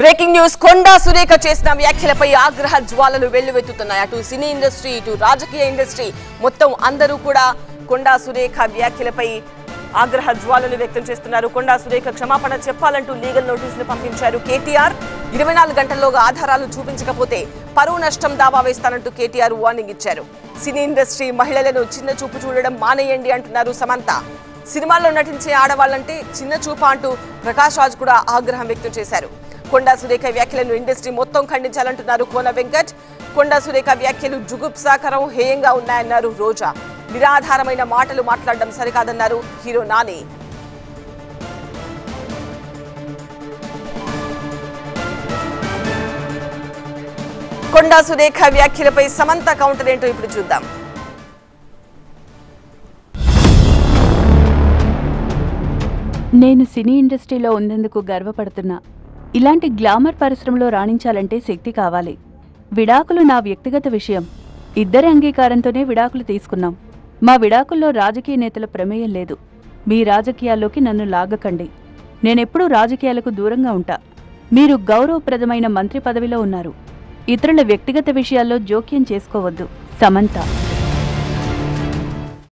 Breaking news Konda Surekha చేసిన వ్యాఖ్యలపై ఆగ్రహ జ్వాలలు వెల్లువెత్తుతున్నాయి. అటు సినీ ఇండస్ట్రీ, ఇటు రాజకీయ ఇండస్ట్రీ మొత్తం అందరూ కూడా కొండా సురేఖ వ్యాఖ్యలపై ఆగ్రహ జ్వాలలు వ్యక్తం చేస్తున్నారు. కొండా సురేఖ క్షమాపణ చెప్పాలంటూ లీగల్ నోటీసులు పంపించారు కేటీఆర్. 24 గంటల్లోగా ఆధారాలు చూపించకపోతే పరువు నష్టం దావా వేస్తానంటూ కేటీఆర్ వార్నింగ్ ఇచ్చారు. సినీ ఇండస్ట్రీ మహిళలను చిన్న చూపు చూడడం మానేయండి అంటున్నారు సమంత. సినిమాల్లో నటించే ఆడవాళ్లంటే చిన్న చూప అంటూ ప్రకాష్ రాజ్ కూడా ఆగ్రహం వ్యక్తం చేశారు. కొండా సురేఖ వ్యాఖ్యలను ఇండస్ట్రీ మొత్తం ఖండించాలంటున్నారు కోన వెంకట్. కొండా సురేఖ వ్యాఖ్యలు జుగుప్సాకరం, హేయంగా ఉన్నాయన్నారు రోజా. నిరాధారమైన మాటలు మాట్లాడడం సరికాదన్నారు హీరో నాని. కొండా సురేఖ వ్యాఖ్యలపై సమంత కౌంటర్ ఏంటో ఇప్పుడు చూద్దాం. నేను సినీ ఇండస్ట్రీలో ఉన్నందుకు గర్వపడుతున్నా. ఇలాంటి గ్లామర్ పరిశ్రమలో రాణించాలంటే శక్తి కావాలి. విడాకులు నా వ్యక్తిగత విషయం. ఇద్దరి అంగీకారంతోనే విడాకులు తీసుకున్నాం. మా విడాకుల్లో రాజకీయ నేతల ప్రమేయం లేదు. మీ రాజకీయాల్లోకి నన్ను లాగకండి. నేనెప్పుడూ రాజకీయాలకు దూరంగా ఉంటా. మీరు గౌరవప్రదమైన మంత్రి పదవిలో ఉన్నారు. ఇతరుల వ్యక్తిగత విషయాల్లో జోక్యం చేసుకోవద్దు. సమంత.